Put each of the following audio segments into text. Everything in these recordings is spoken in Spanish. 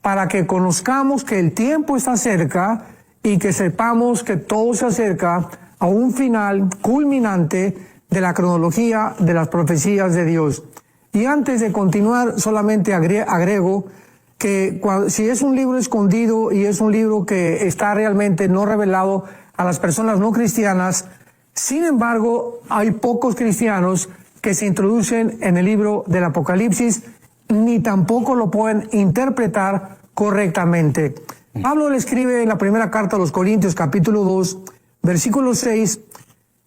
para que conozcamos que el tiempo está cerca y que sepamos que todo se acerca a un final culminante de la cronología de las profecías de Dios. Y antes de continuar, solamente agrego que si es un libro escondido y es un libro que está realmente no revelado a las personas no cristianas, sin embargo, hay pocos cristianos que se introducen en el libro del Apocalipsis, ni tampoco lo pueden interpretar correctamente. Pablo le escribe en la primera carta a los Corintios, capítulo 2, versículo 6,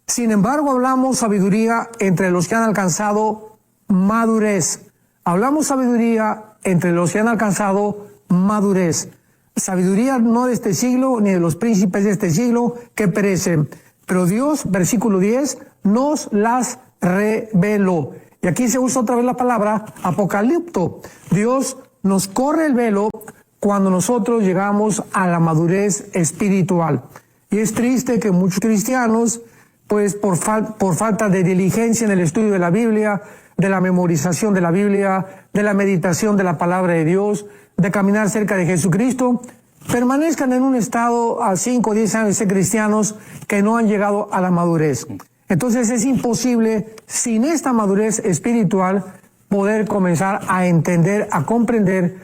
sin embargo hablamos sabiduría entre los que han alcanzado madurez. Hablamos sabiduría entre los que han alcanzado madurez. Sabiduría no de este siglo, ni de los príncipes de este siglo que perecen. Pero Dios, versículo 10, nos las reveló. Y aquí se usa otra vez la palabra apocalipto. Dios nos corre el velo cuando nosotros llegamos a la madurez espiritual. Y es triste que muchos cristianos, pues por falta de diligencia en el estudio de la Biblia, de la memorización de la Biblia, de la meditación de la palabra de Dios, de caminar cerca de Jesucristo, permanezcan en un estado a 5 o 10 años de ser cristianos que no han llegado a la madurez. Entonces es imposible, sin esta madurez espiritual, poder comenzar a entender, a comprender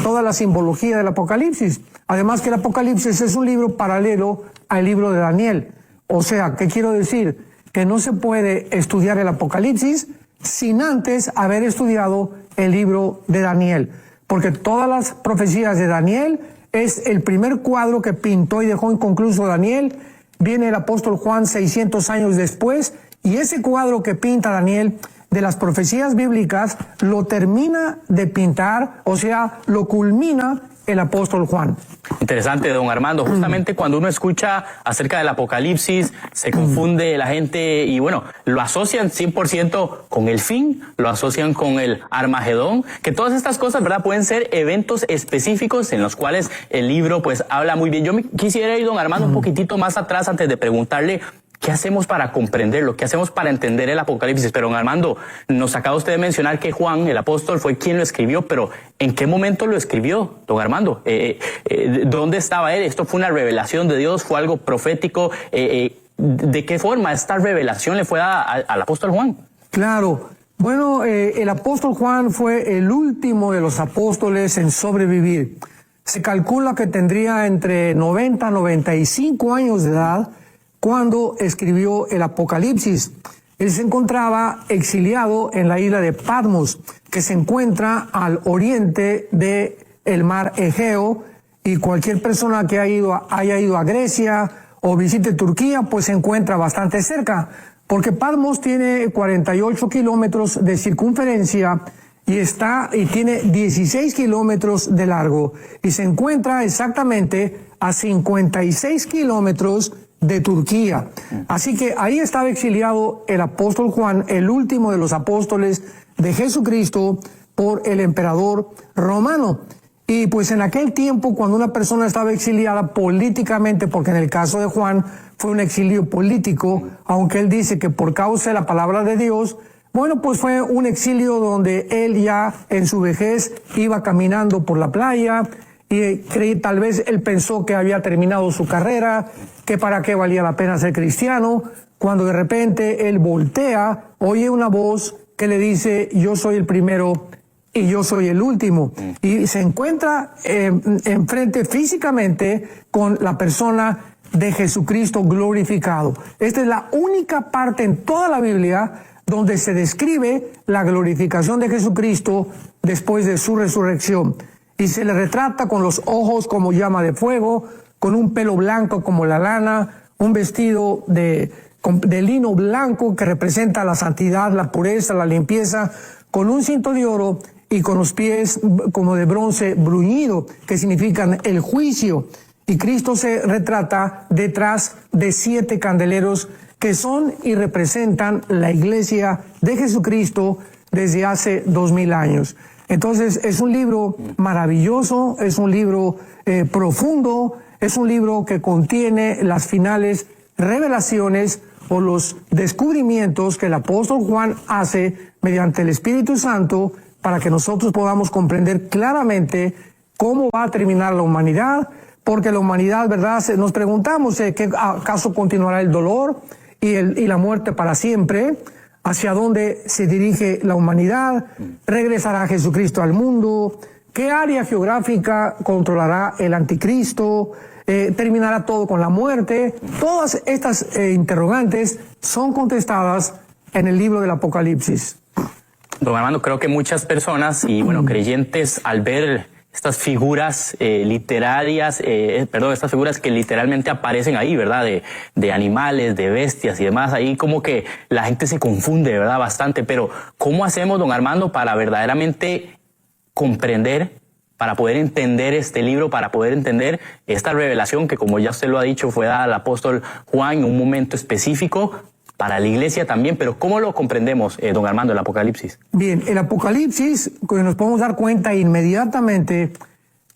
toda la simbología del Apocalipsis. Además que el Apocalipsis es un libro paralelo al libro de Daniel. O sea, ¿qué quiero decir? Que no se puede estudiar el Apocalipsis sin antes haber estudiado el libro de Daniel. Porque todas las profecías de Daniel es el primer cuadro que pintó y dejó inconcluso Daniel. Viene el apóstol Juan 600 años después, y ese cuadro que pinta Daniel de las profecías bíblicas lo termina de pintar, o sea, lo culmina el apóstol Juan. Interesante, don Armando. Justamente cuando uno escucha acerca del Apocalipsis, se confunde la gente y bueno, lo asocian 100% con el fin, lo asocian con el Armagedón, que todas estas cosas, ¿verdad?, pueden ser eventos específicos en los cuales el libro pues habla muy bien. Yo quisiera ir, don Armando, un poquitito más atrás antes de preguntarle ¿qué hacemos para comprenderlo? ¿Qué hacemos para entender el Apocalipsis? Pero, don Armando, nos acaba usted de mencionar que Juan, el apóstol, fue quien lo escribió, pero ¿en qué momento lo escribió, don Armando? ¿Dónde estaba él? ¿Esto fue una revelación de Dios? ¿Fue algo profético? ¿De qué forma esta revelación le fue al apóstol Juan? Claro. Bueno, el apóstol Juan fue el último de los apóstoles en sobrevivir. Se calcula que tendría entre 90 y 95 años de edad cuando escribió el Apocalipsis. Él se encontraba exiliado en la isla de Patmos, que se encuentra al oriente del mar Egeo, y cualquier persona que haya ido a Grecia o visite Turquía, pues se encuentra bastante cerca, porque Patmos tiene 48 kilómetros de circunferencia y tiene 16 kilómetros de largo, y se encuentra exactamente a 56 kilómetros de Turquía. Así que ahí estaba exiliado el apóstol Juan, el último de los apóstoles de Jesucristo, por el emperador romano. Y pues en aquel tiempo, cuando una persona estaba exiliada políticamente, porque en el caso de Juan fue un exilio político, aunque él dice que por causa de la palabra de Dios, bueno, pues fue un exilio donde él ya en su vejez iba caminando por la playa, y tal vez él pensó que había terminado su carrera, que para qué valía la pena ser cristiano, cuando de repente él voltea, oye una voz que le dice: yo soy el primero y yo soy el último. Y se encuentra enfrente físicamente con la persona de Jesucristo glorificado. Esta es la única parte en toda la Biblia donde se describe la glorificación de Jesucristo después de su resurrección. Y se le retrata con los ojos como llama de fuego, con un pelo blanco como la lana, un vestido de lino blanco que representa la santidad, la pureza, la limpieza, con un cinto de oro y con los pies como de bronce bruñido, que significan el juicio. Y Cristo se retrata detrás de 7 candeleros que son y representan la iglesia de Jesucristo desde hace 2000 años. Entonces es un libro maravilloso, es un libro profundo, es un libro que contiene las finales revelaciones o los descubrimientos que el apóstol Juan hace mediante el Espíritu Santo para que nosotros podamos comprender claramente cómo va a terminar la humanidad, porque la humanidad, ¿verdad? Nos preguntamos, ¿qué acaso continuará el dolor y la muerte para siempre? ¿Hacia dónde se dirige la humanidad? ¿Regresará Jesucristo al mundo? ¿Qué área geográfica controlará el anticristo? ¿Terminará todo con la muerte? Todas estas interrogantes son contestadas en el libro del Apocalipsis. Don Armando, creo que muchas personas y bueno, creyentes al ver estas figuras literarias, estas figuras que literalmente aparecen ahí, ¿verdad? De animales, de bestias y demás, ahí como que la gente se confunde, ¿verdad? Bastante, pero ¿cómo hacemos, don Armando, para verdaderamente comprender, para poder entender este libro, para poder entender esta revelación que, como ya usted lo ha dicho, fue dada al apóstol Juan en un momento específico para la iglesia también? Pero ¿cómo lo comprendemos, don Armando, el Apocalipsis? Bien, el Apocalipsis, nos podemos dar cuenta inmediatamente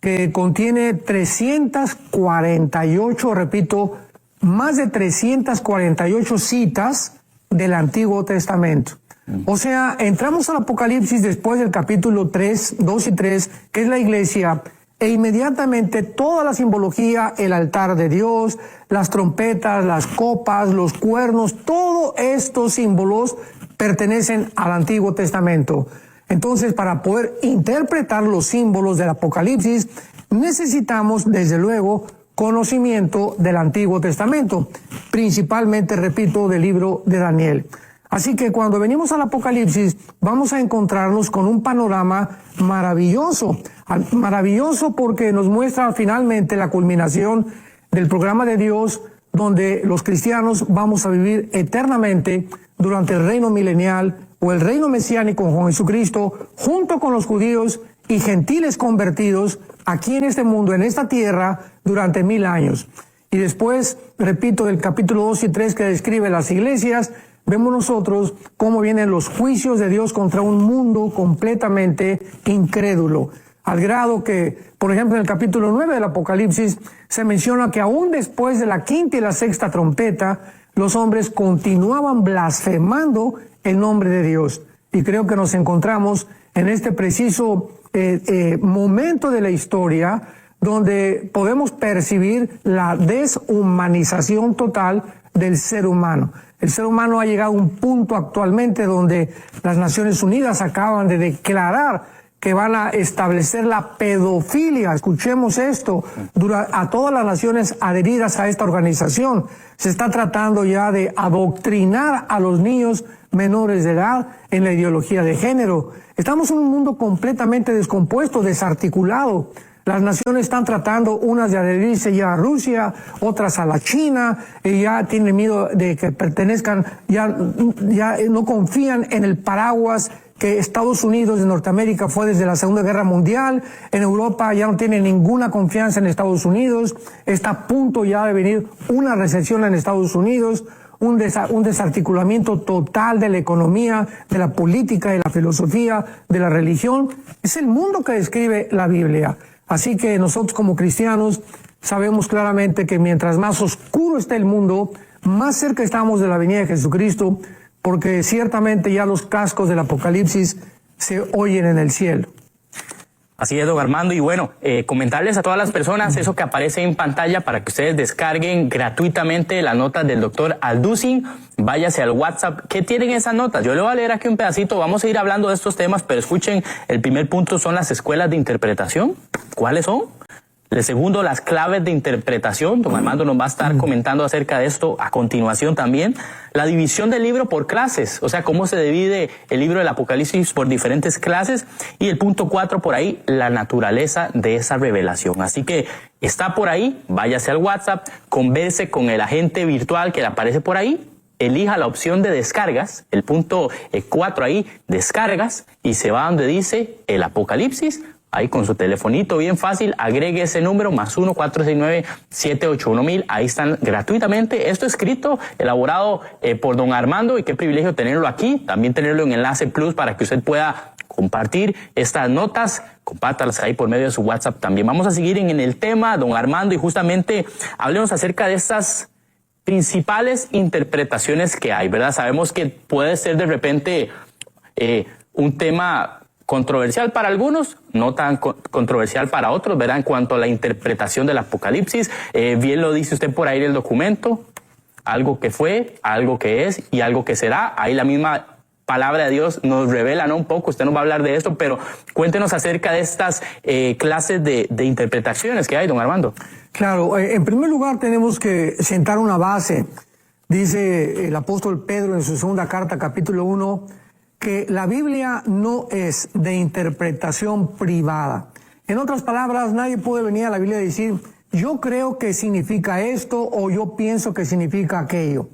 que contiene 348, repito, más de 348 citas del Antiguo Testamento. O sea, entramos al Apocalipsis después del capítulo 3, 2 y 3, que es la iglesia, e inmediatamente toda la simbología, el altar de Dios, las trompetas, las copas, los cuernos, todos estos símbolos pertenecen al Antiguo Testamento. Entonces, para poder interpretar los símbolos del Apocalipsis, necesitamos, desde luego, conocimiento del Antiguo Testamento, principalmente, repito, del libro de Daniel. Así que cuando venimos al Apocalipsis, vamos a encontrarnos con un panorama maravilloso porque nos muestra finalmente la culminación del programa de Dios, donde los cristianos vamos a vivir eternamente durante el reino milenial o el reino mesiánico con Jesucristo, junto con los judíos y gentiles convertidos aquí en este mundo, en esta tierra, durante 1000 años. Y después, repito, del capítulo 2 y 3 que describe las iglesias, vemos nosotros cómo vienen los juicios de Dios contra un mundo completamente incrédulo. Al grado que, por ejemplo, en el capítulo 9 del Apocalipsis se menciona que aún después de la quinta y la sexta trompeta, los hombres continuaban blasfemando el nombre de Dios. Y creo que nos encontramos en este preciso momento de la historia donde podemos percibir la deshumanización total del ser humano. El ser humano ha llegado a un punto actualmente donde las Naciones Unidas acaban de declarar que van a establecer la pedofilia. Escuchemos esto, a todas las naciones adheridas a esta organización. Se está tratando ya de adoctrinar a los niños menores de edad en la ideología de género. Estamos en un mundo completamente descompuesto, desarticulado. Las naciones están tratando unas de adherirse ya a Rusia, otras a la China, y ya tienen miedo de que pertenezcan, ya no confían en el paraguas que Estados Unidos de Norteamérica fue desde la Segunda Guerra Mundial. En Europa ya no tienen ninguna confianza en Estados Unidos. Está a punto ya de venir una recesión en Estados Unidos, un desarticulamiento total de la economía, de la política, de la filosofía, de la religión. Es el mundo que describe la Biblia. Así que nosotros como cristianos sabemos claramente que mientras más oscuro esté el mundo, más cerca estamos de la venida de Jesucristo, porque ciertamente ya los cascos del Apocalipsis se oyen en el cielo. Así es, don Armando. Y bueno, comentarles a todas las personas eso que aparece en pantalla para que ustedes descarguen gratuitamente las notas del doctor Alducin. Váyase al WhatsApp. ¿Qué tienen esas notas? Yo le voy a leer aquí un pedacito. Vamos a ir hablando de estos temas, pero escuchen, el primer punto son las escuelas de interpretación. ¿Cuáles son? El segundo, las claves de interpretación. Don Armando nos va a estar comentando acerca de esto a continuación también. La división del libro por clases, o sea, cómo se divide el libro del Apocalipsis por diferentes clases. Y el punto 4 por ahí, la naturaleza de esa revelación. Así que está por ahí, váyase al WhatsApp, converse con el agente virtual que le aparece por ahí. Elija la opción de descargas, el punto 4 ahí, descargas, y se va donde dice el Apocalipsis. Ahí con su telefonito bien fácil, agregue ese número, +1 469 781 1000. Ahí están gratuitamente. Esto escrito, elaborado por don Armando, y qué privilegio tenerlo aquí. También tenerlo en Enlace Plus para que usted pueda compartir estas notas. Compártalas ahí por medio de su WhatsApp también. Vamos a seguir en el tema, don Armando, y justamente hablemos acerca de estas principales interpretaciones que hay, ¿verdad? Sabemos que puede ser de repente un tema controversial para algunos, no tan controversial para otros, ¿verdad? En cuanto a la interpretación del Apocalipsis, bien lo dice usted por ahí en el documento, algo que fue, algo que es y algo que será. Ahí la misma palabra de Dios nos revela, ¿no? Un poco, usted nos va a hablar de esto, pero cuéntenos acerca de estas clases de interpretaciones que hay, don Armando. Claro, en primer lugar tenemos que sentar una base. Dice el apóstol Pedro en su segunda carta, capítulo 1, que la Biblia no es de interpretación privada. En otras palabras, nadie puede venir a la Biblia y decir, yo creo que significa esto o yo pienso que significa aquello.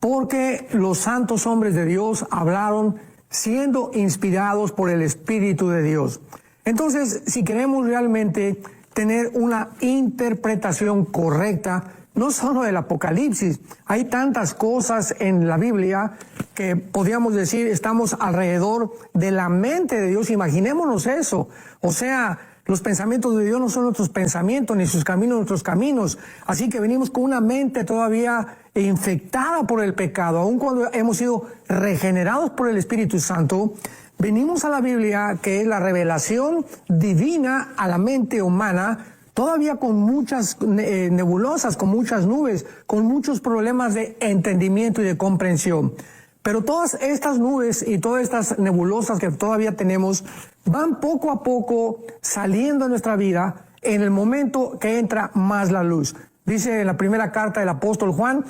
Porque los santos hombres de Dios hablaron siendo inspirados por el Espíritu de Dios. Entonces, si queremos realmente tener una interpretación correcta, no solo del Apocalipsis, hay tantas cosas en la Biblia que podríamos decir estamos alrededor de la mente de Dios. Imaginémonos eso. O sea, los pensamientos de Dios no son nuestros pensamientos, ni sus caminos nuestros caminos. Así que venimos con una mente todavía infectada por el pecado, aun cuando hemos sido regenerados por el Espíritu Santo. Venimos a la Biblia, que es la revelación divina a la mente humana, todavía con muchas nebulosas, con muchas nubes, con muchos problemas de entendimiento y de comprensión. Pero todas estas nubes y todas estas nebulosas que todavía tenemos van poco a poco saliendo de nuestra vida en el momento que entra más la luz. Dice en la primera carta del apóstol Juan,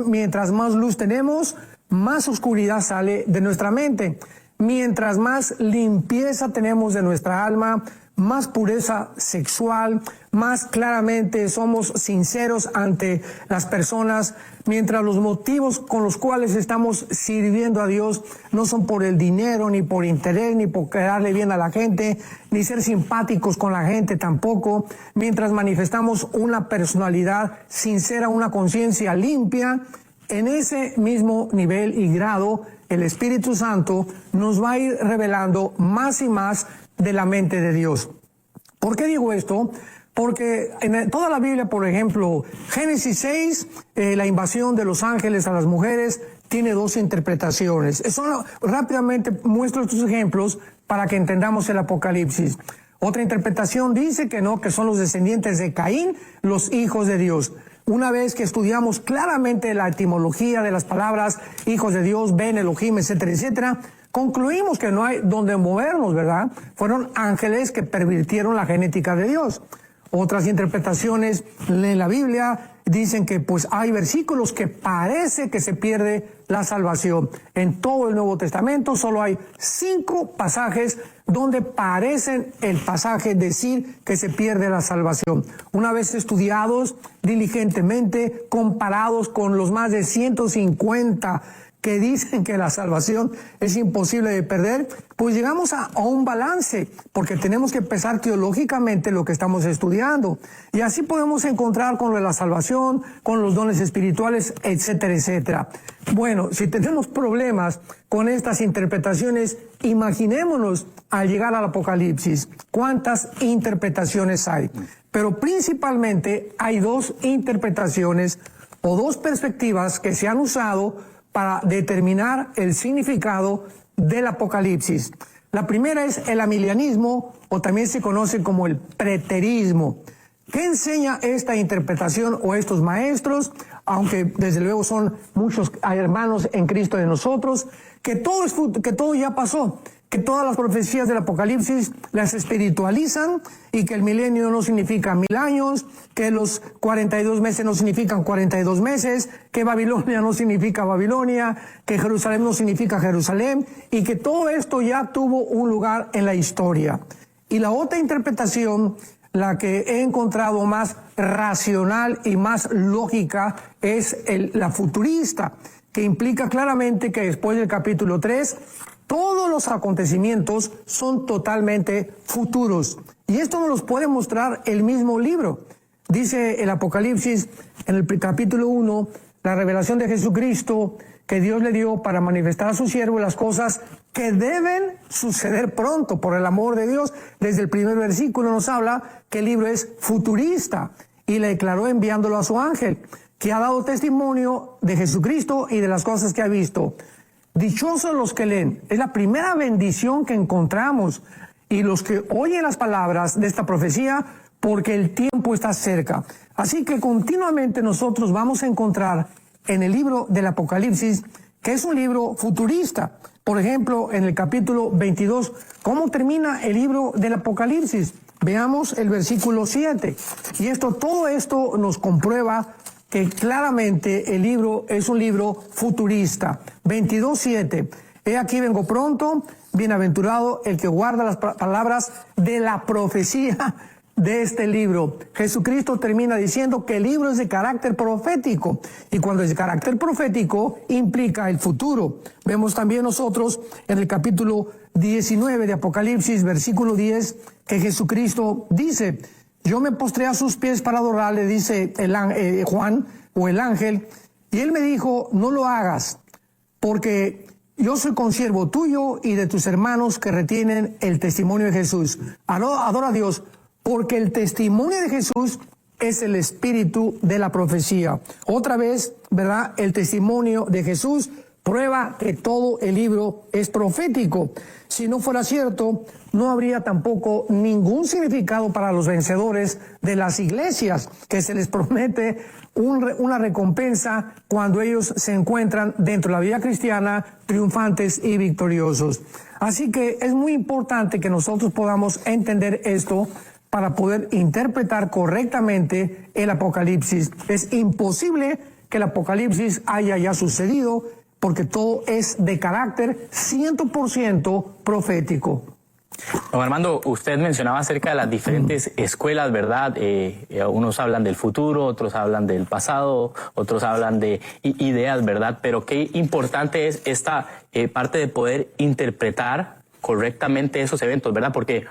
mientras más luz tenemos, más oscuridad sale de nuestra mente. Mientras más limpieza tenemos de nuestra alma, más pureza sexual, más claramente somos sinceros ante las personas, mientras los motivos con los cuales estamos sirviendo a Dios no son por el dinero, ni por interés, ni por quedarle bien a la gente, ni ser simpáticos con la gente tampoco, mientras manifestamos una personalidad sincera, una conciencia limpia, en ese mismo nivel y grado, el Espíritu Santo nos va a ir revelando más y más de la mente de Dios. ¿Por qué digo esto? Porque en toda la Biblia, por ejemplo, Génesis 6, la invasión de los ángeles a las mujeres, tiene dos interpretaciones. Rápidamente muestro estos ejemplos para que entendamos el Apocalipsis. Otra interpretación dice que no, que son los descendientes de Caín, los hijos de Dios. Una vez que estudiamos claramente la etimología de las palabras hijos de Dios, Ben, Elohim, etcétera, etcétera, concluimos que no hay donde movernos, ¿verdad? Fueron ángeles que pervirtieron la genética de Dios. Otras interpretaciones en la Biblia dicen que pues hay versículos que parece que se pierde la salvación. En todo el Nuevo Testamento solo hay 5 pasajes donde parecen el pasaje decir que se pierde la salvación. Una vez estudiados diligentemente, comparados con los más de 150 que dicen que la salvación es imposible de perder, pues llegamos a un balance, porque tenemos que pensar teológicamente lo que estamos estudiando. Y así podemos encontrar con lo de la salvación, con los dones espirituales, etcétera, etcétera. Bueno, si tenemos problemas con estas interpretaciones, imaginémonos al llegar al Apocalipsis, ¿cuántas interpretaciones hay? Pero principalmente hay 2 interpretaciones o 2 perspectivas que se han usado para determinar el significado del Apocalipsis. La primera es el amilianismo, o también se conoce como el preterismo. ¿Qué enseña esta interpretación o estos maestros? Aunque desde luego son muchos hermanos en Cristo de nosotros, que todo ya pasó, que todas las profecías del Apocalipsis las espiritualizan y que el milenio no significa 1000 años, que los 42 meses no significan 42 meses, que Babilonia no significa Babilonia, que Jerusalén no significa Jerusalén, y que todo esto ya tuvo un lugar en la historia. Y la otra interpretación, la que he encontrado más racional y más lógica, es la futurista, que implica claramente que después del capítulo 3, todos los acontecimientos son totalmente futuros. Y esto nos lo puede mostrar el mismo libro. Dice el Apocalipsis en el capítulo 1, la revelación de Jesucristo que Dios le dio para manifestar a su siervo las cosas que deben suceder pronto por el amor de Dios. Desde el primer versículo nos habla que el libro es futurista y le declaró enviándolo a su ángel, que ha dado testimonio de Jesucristo y de las cosas que ha visto. Dichosos los que leen. Es la primera bendición que encontramos. Y los que oyen las palabras de esta profecía, porque el tiempo está cerca. Así que continuamente nosotros vamos a encontrar en el libro del Apocalipsis, que es un libro futurista. Por ejemplo, en el capítulo 22, ¿cómo termina el libro del Apocalipsis? Veamos el versículo 7. Y todo esto nos comprueba que claramente el libro es un libro futurista. 22:7. He aquí vengo pronto, bienaventurado el que guarda las palabras de la profecía de este libro. Jesucristo termina diciendo que el libro es de carácter profético, y cuando es de carácter profético implica el futuro. Vemos también nosotros en el capítulo 19 de Apocalipsis, versículo 10, que Jesucristo dice: yo me postré a sus pies para adorarle, dice Juan o el ángel, y él me dijo: no lo hagas, porque yo soy consiervo tuyo y de tus hermanos que retienen el testimonio de Jesús. Adora a Dios, porque el testimonio de Jesús es el espíritu de la profecía. Otra vez, ¿verdad? El testimonio de Jesús prueba que todo el libro es profético. Si no fuera cierto, no habría tampoco ningún significado para los vencedores de las iglesias, que se les promete una recompensa cuando ellos se encuentran dentro de la vida cristiana triunfantes y victoriosos. Así que es muy importante que nosotros podamos entender esto para poder interpretar correctamente el Apocalipsis. Es imposible que el Apocalipsis haya ya sucedido, porque todo es de carácter 100% profético. Don Armando, usted mencionaba acerca de las diferentes escuelas, ¿verdad? Unos hablan del futuro, otros hablan del pasado, otros hablan de ideas, ¿verdad? Pero qué importante es esta parte de poder interpretar correctamente esos eventos, ¿verdad? Porque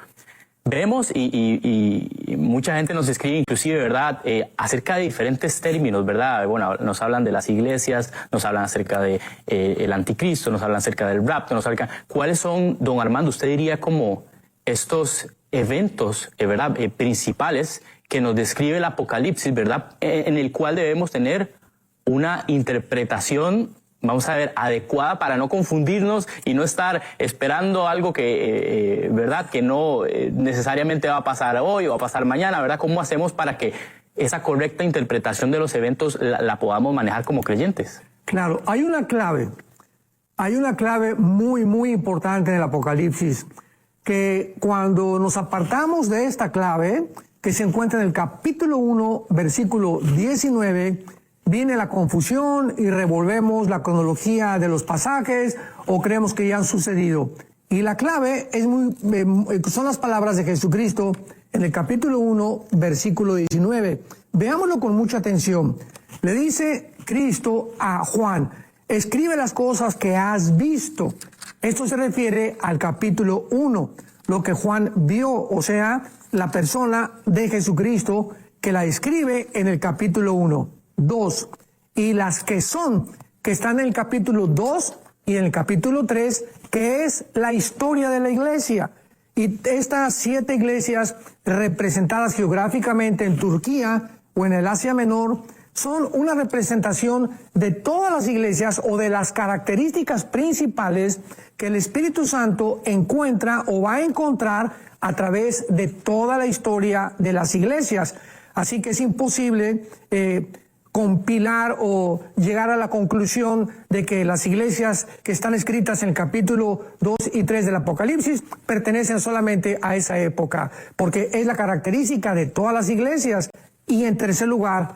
vemos y mucha gente nos escribe inclusive, ¿verdad?, acerca de diferentes términos, ¿verdad? Bueno, nos hablan de las iglesias, nos hablan acerca de el anticristo, nos hablan acerca del rapto, nos hablan... ¿Cuáles son, don Armando, usted diría como estos eventos, ¿verdad?, principales que nos describe el Apocalipsis, ¿verdad?, en el cual debemos tener una interpretación, vamos a ver, adecuada para no confundirnos y no estar esperando algo que, ¿verdad?, que no necesariamente va a pasar hoy o va a pasar mañana, ¿verdad? ¿Cómo hacemos para que esa correcta interpretación de los eventos la podamos manejar como creyentes? Claro, hay una clave muy, muy importante en el Apocalipsis, que cuando nos apartamos de esta clave, que se encuentra en el capítulo 1, versículo 19, viene la confusión y revolvemos la cronología de los pasajes o creemos que ya han sucedido. Y la clave son las palabras de Jesucristo en el capítulo 1, versículo 19. Veámoslo con mucha atención. Le dice Cristo a Juan: escribe las cosas que has visto. Esto se refiere al capítulo 1, lo que Juan vio, o sea, la persona de Jesucristo que la escribe en el capítulo 1. 2, y las que están en el capítulo 2 y en el capítulo 3, que es la historia de la iglesia. Y estas 7 iglesias representadas geográficamente en Turquía o en el Asia Menor son una representación de todas las iglesias o de las características principales que el Espíritu Santo encuentra o va a encontrar a través de toda la historia de las iglesias. Así que es imposible compilar o llegar a la conclusión de que las iglesias que están escritas en el capítulo 2 y 3 del Apocalipsis pertenecen solamente a esa época, porque es la característica de todas las iglesias. Y en tercer lugar,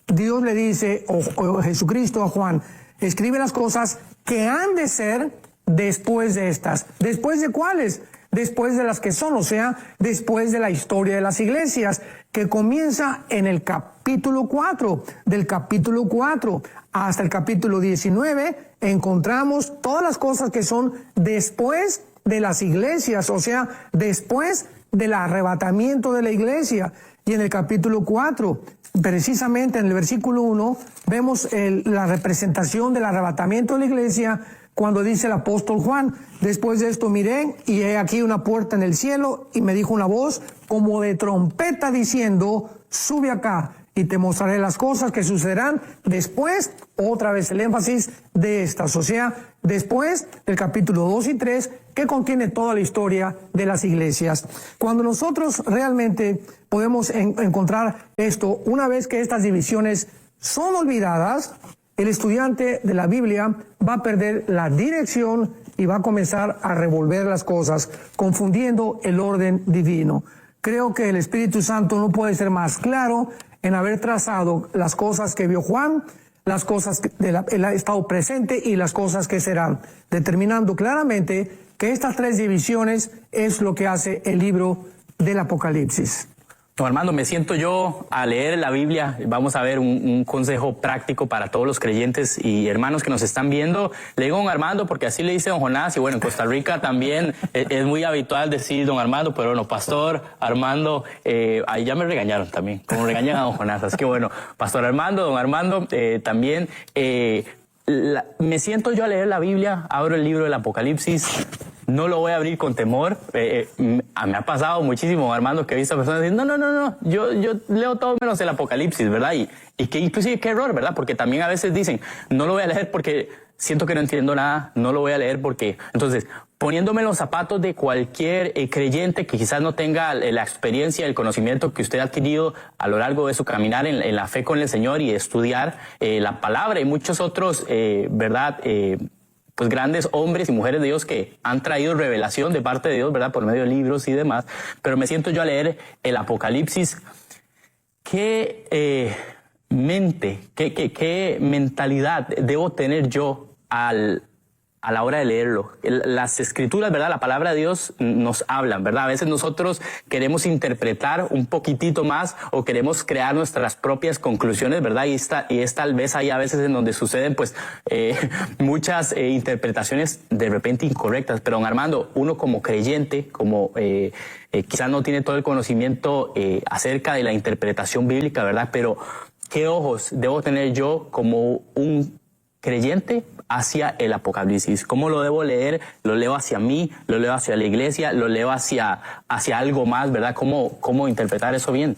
Dios le dice, o Jesucristo a Juan: escribe las cosas que han de ser después de estas. ¿Después de cuáles? Después de las que son, o sea, después de la historia de las iglesias, que comienza en el capítulo 4. Del capítulo 4 hasta el capítulo 19 encontramos todas las cosas que son después de las iglesias, o sea, después del arrebatamiento de la iglesia. Y en el capítulo 4, precisamente en el versículo 1, vemos la representación del arrebatamiento de la iglesia, cuando dice el apóstol Juan: después de esto miré, y he aquí una puerta en el cielo, y me dijo una voz como de trompeta diciendo: sube acá, y te mostraré las cosas que sucederán después, otra vez el énfasis de estas, o sea, después del capítulo 2 y 3, que contiene toda la historia de las iglesias. Cuando nosotros realmente podemos encontrar esto, una vez que estas divisiones son olvidadas, el estudiante de la Biblia va a perder la dirección y va a comenzar a revolver las cosas, confundiendo el orden divino. Creo que el Espíritu Santo no puede ser más claro en haber trazado las cosas que vio Juan, las cosas que él ha estado presente y las cosas que serán, determinando claramente que estas tres divisiones es lo que hace el libro del Apocalipsis. Don Armando, me siento yo a leer la Biblia. Vamos a ver un consejo práctico para todos los creyentes y hermanos que nos están viendo. Le digo don Armando porque así le dice don Jonás, y bueno, en Costa Rica también es muy habitual decir don Armando, pero bueno, pastor Armando, ahí ya me regañaron también, como regañan a don Jonás. Así que bueno, pastor Armando, don Armando, también me siento yo a leer la Biblia, abro el libro del Apocalipsis. No lo voy a abrir con temor. Me ha pasado muchísimo, Armando, que he visto a personas decir, no, yo leo todo menos el Apocalipsis, ¿verdad? Y que inclusive qué error, ¿verdad? Porque también a veces dicen, no lo voy a leer porque siento que no entiendo nada, no lo voy a leer porque... Entonces, poniéndome en los zapatos de cualquier creyente que quizás no tenga la experiencia, el conocimiento que usted ha adquirido a lo largo de su caminar en la fe con el Señor y estudiar la palabra y muchos otros, ¿verdad?, pues grandes hombres y mujeres de Dios que han traído revelación de parte de Dios, ¿verdad? Por medio de libros y demás. Pero me siento yo a leer el Apocalipsis. ¿Qué mentalidad debo tener yo a la hora de leerlo? Las escrituras, ¿verdad? La palabra de Dios nos hablan, ¿verdad? A veces nosotros queremos interpretar un poquitito más o queremos crear nuestras propias conclusiones, ¿verdad? Y es tal vez ahí a veces en donde suceden pues muchas interpretaciones de repente incorrectas. Pero don Armando, uno como creyente, como quizás no tiene todo el conocimiento acerca de la interpretación bíblica, ¿verdad? Pero ¿qué ojos debo tener yo como un creyente hacia el Apocalipsis? ¿Cómo lo debo leer? ¿Lo leo hacia mí? ¿Lo leo hacia la iglesia? ¿Lo leo hacia algo más, verdad? ¿Cómo interpretar eso bien?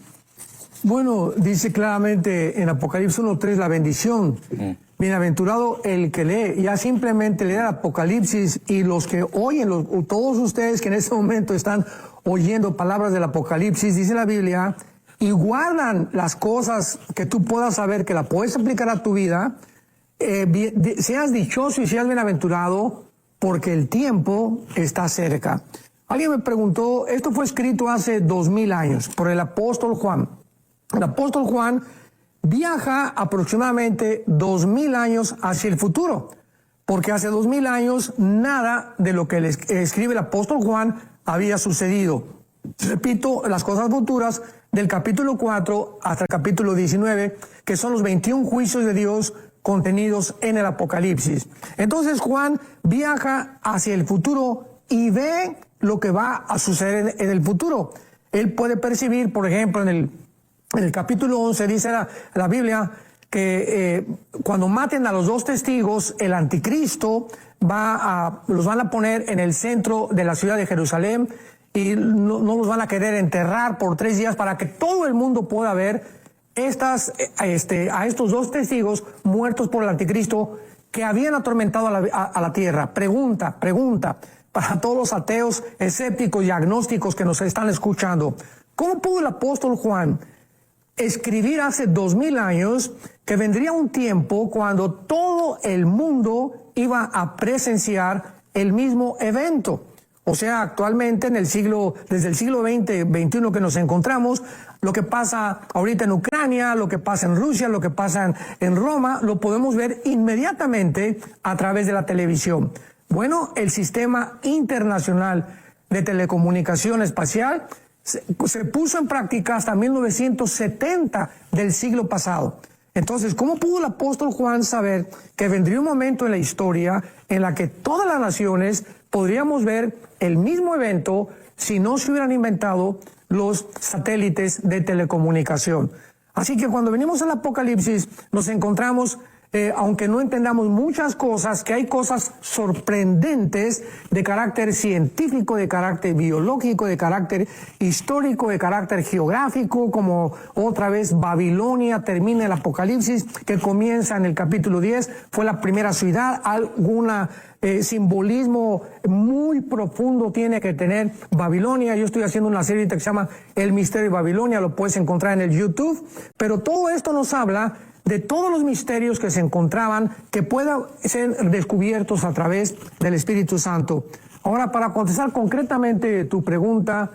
Bueno, dice claramente en Apocalipsis 1:3 la bendición. Bienaventurado el que lee. Ya simplemente leer Apocalipsis y los que oyen, todos ustedes que en este momento están oyendo palabras del Apocalipsis, dice la Biblia, y guardan las cosas que tú puedas saber que la puedes aplicar a tu vida, seas dichoso y seas bienaventurado, porque el tiempo está cerca. Alguien me preguntó, esto fue escrito hace 2000 años por el apóstol Juan. El apóstol Juan viaja aproximadamente 2000 años hacia el futuro, porque hace 2000 años nada de lo que escribe el apóstol Juan había sucedido. Repito, las cosas futuras del capítulo 4 hasta el capítulo 19, que son los 21 juicios de Dios contenidos en el Apocalipsis. Entonces Juan viaja hacia el futuro y ve lo que va a suceder en el futuro. Él puede percibir, por ejemplo, en el capítulo 11 dice la Biblia que cuando maten a los 2 testigos, el anticristo los van a poner en el centro de la ciudad de Jerusalén y no los van a querer enterrar por 3 días para que todo el mundo pueda ver a estos 2 testigos muertos por el anticristo que habían atormentado a la tierra. Pregunta para todos los ateos, escépticos y agnósticos que nos están escuchando. ¿Cómo pudo el apóstol Juan escribir hace 2000 años que vendría un tiempo cuando todo el mundo iba a presenciar el mismo evento? O sea, actualmente desde el siglo XX, XXI que nos encontramos, lo que pasa ahorita en Ucrania, lo que pasa en Rusia, lo que pasa en Roma, lo podemos ver inmediatamente a través de la televisión. Bueno, el sistema internacional de telecomunicación espacial se puso en práctica hasta 1970 del siglo pasado. Entonces, ¿cómo pudo el apóstol Juan saber que vendría un momento en la historia en la que todas las naciones podríamos ver el mismo evento si no se hubieran inventado los satélites de telecomunicación? Así que cuando venimos al Apocalipsis nos encontramos aunque no entendamos muchas cosas, que hay cosas sorprendentes de carácter científico, de carácter biológico, de carácter histórico, de carácter geográfico, como otra vez Babilonia termina el Apocalipsis, que comienza en el capítulo 10, fue la primera ciudad, alguna simbolismo muy profundo tiene que tener Babilonia. Yo estoy haciendo una serie que se llama El Misterio de Babilonia, lo puedes encontrar en el YouTube, pero todo esto nos habla de todos los misterios que se encontraban, que puedan ser descubiertos a través del Espíritu Santo. Ahora, para contestar concretamente tu pregunta,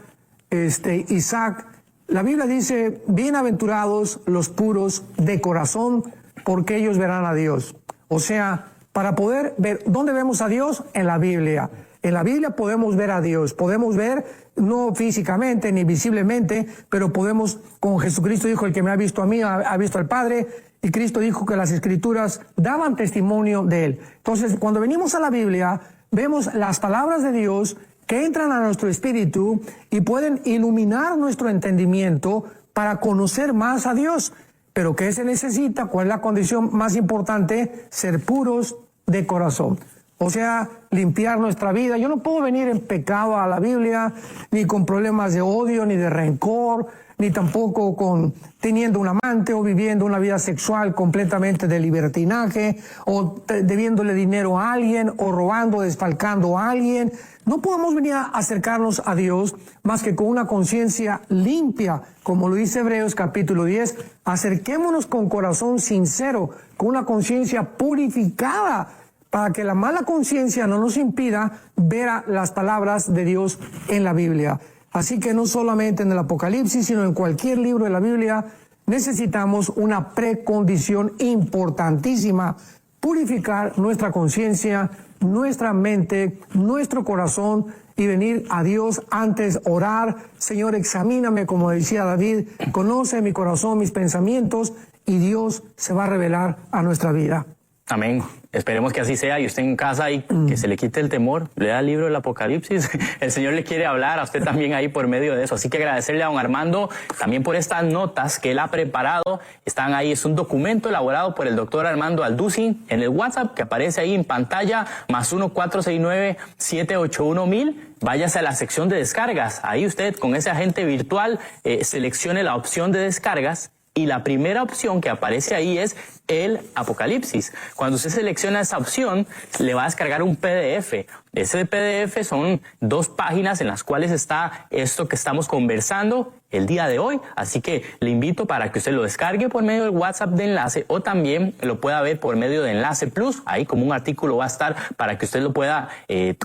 Isaac, la Biblia dice, bienaventurados los puros de corazón, porque ellos verán a Dios. O sea, para poder ver, ¿dónde vemos a Dios? En la Biblia. En la Biblia podemos ver a Dios, podemos ver, no físicamente ni visiblemente, pero podemos, con Jesucristo dijo, el que me ha visto a mí ha visto al Padre, y Cristo dijo que las Escrituras daban testimonio de Él. Entonces, cuando venimos a la Biblia, vemos las palabras de Dios que entran a nuestro espíritu y pueden iluminar nuestro entendimiento para conocer más a Dios. Pero ¿qué se necesita? ¿Cuál es la condición más importante? Ser puros de corazón. O sea, limpiar nuestra vida. Yo no puedo venir en pecado a la Biblia, ni con problemas de odio, ni de rencor, ni tampoco con teniendo un amante o viviendo una vida sexual completamente de libertinaje, o debiéndole dinero a alguien, o robando, desfalcando a alguien. No podemos venir a acercarnos a Dios más que con una conciencia limpia, como lo dice Hebreos capítulo 10. Acerquémonos con corazón sincero, con una conciencia purificada, para que la mala conciencia no nos impida ver las palabras de Dios en la Biblia. Así que no solamente en el Apocalipsis, sino en cualquier libro de la Biblia, necesitamos una precondición importantísima: purificar nuestra conciencia, nuestra mente, nuestro corazón, y venir a Dios antes, orar. Señor, examíname, como decía David, conoce mi corazón, mis pensamientos, y Dios se va a revelar a nuestra vida. Amén. Esperemos que así sea. Y usted en casa y que se le quite el temor, lea el libro del Apocalipsis. El Señor le quiere hablar a usted también ahí por medio de eso. Así que agradecerle a don Armando también por estas notas que él ha preparado. Están ahí, es un documento elaborado por el doctor Armando Alducin en el WhatsApp que aparece ahí en pantalla, +1 469 781 1000. Váyase a la sección de descargas. Ahí usted con ese agente virtual seleccione la opción de descargas. Y la primera opción que aparece ahí es el Apocalipsis. Cuando usted selecciona esa opción, le va a descargar un PDF. Ese PDF son 2 páginas en las cuales está esto que estamos conversando el día de hoy. Así que le invito para que usted lo descargue por medio del WhatsApp de Enlace, o también lo pueda ver por medio de Enlace Plus. Ahí como un artículo va a estar para que usted lo pueda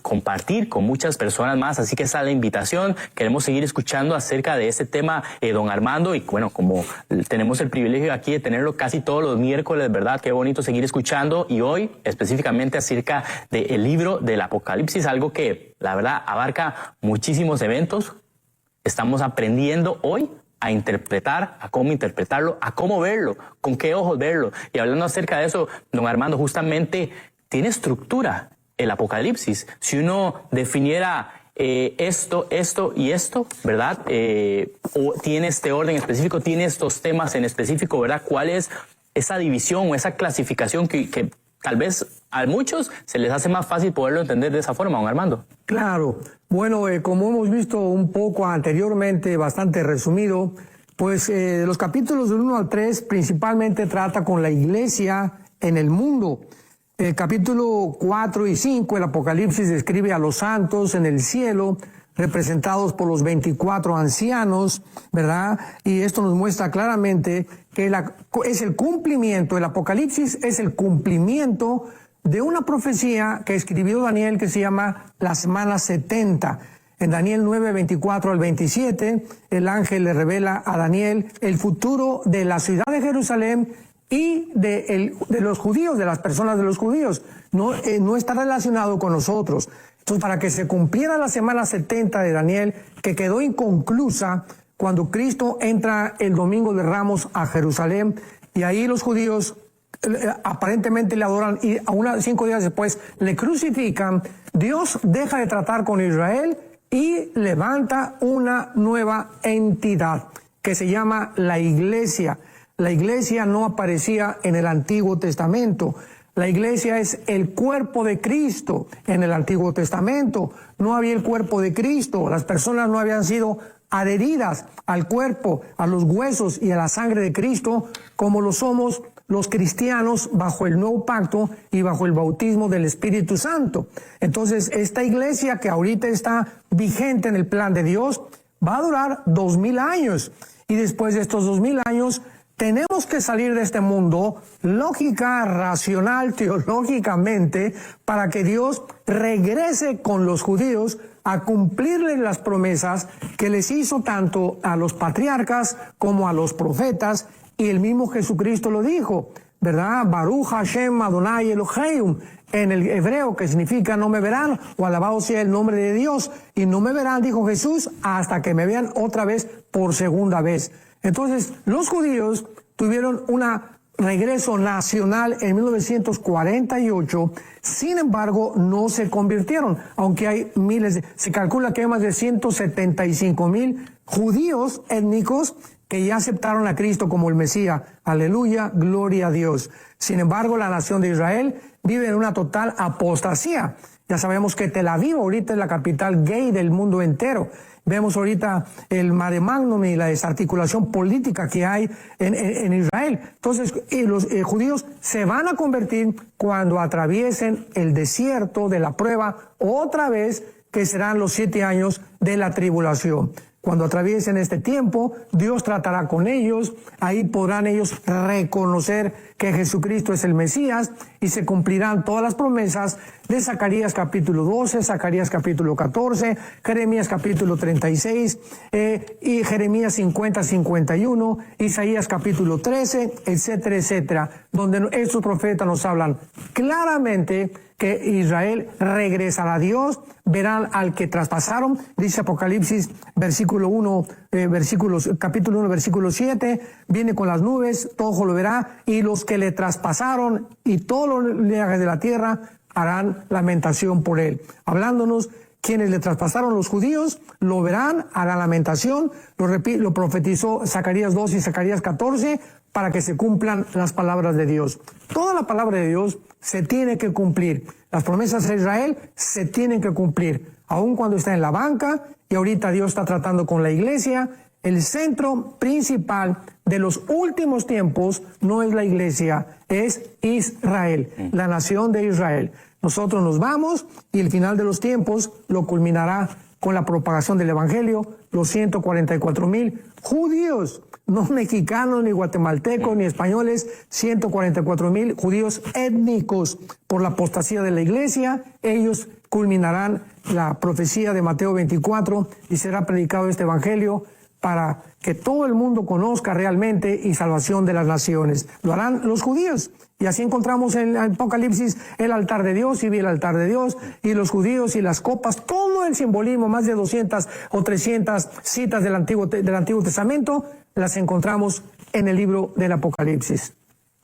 compartir con muchas personas más. Así que esa es la invitación. Queremos seguir escuchando acerca de este tema, don Armando. Y bueno, como tenemos el privilegio aquí de tenerlo casi todos los miércoles, ¿verdad? Qué bonito seguir escuchando. Y hoy específicamente acerca del libro del Apocalipsis, algo que la verdad abarca muchísimos eventos. Estamos aprendiendo hoy a interpretar, a cómo interpretarlo, a cómo verlo, con qué ojos verlo. Y hablando acerca de eso, don Armando, justamente tiene estructura el Apocalipsis. Si uno definiera esto y esto, ¿verdad? O tiene este orden específico, tiene estos temas en específico, ¿verdad? ¿Cuál es esa división o esa clasificación que tal vez a muchos se les hace más fácil poderlo entender de esa forma, don Armando? Claro. Bueno, como hemos visto un poco anteriormente, bastante resumido, pues los capítulos del 1 al 3 principalmente trata con la iglesia en el mundo. El capítulo 4 y 5, el Apocalipsis describe a los santos en el cielo, representados por los 24 ancianos, ¿verdad? Y esto nos muestra claramente que es el cumplimiento, el Apocalipsis es el cumplimiento de una profecía que escribió Daniel que se llama la semana 70. En Daniel 9, 24 al 27, el ángel le revela a Daniel el futuro de la ciudad de Jerusalén y de los judíos, de las personas de los judíos. No está relacionado con nosotros. Entonces, para que se cumpliera la semana 70 de Daniel, que quedó inconclusa cuando Cristo entra el domingo de Ramos a Jerusalén, y ahí los judíos aparentemente le adoran, y 5 días después le crucifican, Dios deja de tratar con Israel y levanta una nueva entidad que se llama la iglesia. La iglesia no aparecía en el Antiguo Testamento. La iglesia es el cuerpo de Cristo. En el Antiguo Testamento no había el cuerpo de Cristo. Las personas no habían sido adheridas al cuerpo, a los huesos y a la sangre de Cristo, como lo somos los cristianos bajo el nuevo pacto y bajo el bautismo del Espíritu Santo. Entonces, esta iglesia que ahorita está vigente en el plan de Dios va a durar 2000 años. Y después de estos 2000 años, tenemos que salir de este mundo lógica, racional, teológicamente, para que Dios regrese con los judíos a cumplirles las promesas que les hizo tanto a los patriarcas como a los profetas, y el mismo Jesucristo lo dijo, ¿verdad? Baruch Hashem Adonai Eloheim, en el hebreo, que significa no me verán, o alabado sea el nombre de Dios, y no me verán, dijo Jesús, hasta que me vean otra vez por segunda vez. Entonces, los judíos tuvieron un regreso nacional en 1948, sin embargo, no se convirtieron, aunque hay se calcula que hay más de 175,000 judíos étnicos que ya aceptaron a Cristo como el Mesías. Aleluya, gloria a Dios. Sin embargo, la nación de Israel vive en una total apostasía. Ya sabemos que Tel Aviv ahorita es la capital gay del mundo entero. Vemos ahorita el mare magnum y la desarticulación política que hay en Israel. Entonces, los judíos se van a convertir cuando atraviesen el desierto de la prueba otra vez, que serán los 7 años de la tribulación. Cuando atraviesen este tiempo, Dios tratará con ellos, ahí podrán ellos reconocer que Jesucristo es el Mesías y se cumplirán todas las promesas de Zacarías capítulo 12, Zacarías capítulo 14, Jeremías capítulo 36, y Jeremías 50, 51, Isaías capítulo 13, etcétera, etcétera, donde estos profetas nos hablan claramente que Israel regresará a Dios, verán al que traspasaron, dice Apocalipsis capítulo 1, versículo 7, viene con las nubes, todo ojo lo verá, y los que le traspasaron y todos los linajes de la tierra harán lamentación por él. Hablándonos, quienes le traspasaron, los judíos, lo verán, harán lamentación, lo profetizó Zacarías 2 y Zacarías 14, para que se cumplan las palabras de Dios. Toda la palabra de Dios se tiene que cumplir. Las promesas de Israel se tienen que cumplir, aun cuando está en la banca, y ahorita Dios está tratando con la iglesia. El centro principal de los últimos tiempos no es la iglesia, es Israel, la nación de Israel. Nosotros nos vamos y el final de los tiempos lo culminará con la propagación del evangelio, los 144,000 judíos, no mexicanos, ni guatemaltecos, ni españoles, 144,000 judíos étnicos. Por la apostasía de la iglesia, ellos culminarán la profecía de Mateo 24 y será predicado este evangelio para que todo el mundo conozca realmente y salvación de las naciones. Lo harán los judíos. Y así encontramos en Apocalipsis el altar de Dios, y vi el altar de Dios, y los judíos y las copas, todo el simbolismo, más de 200 o 300 citas del Antiguo Testamento, las encontramos en el libro del Apocalipsis.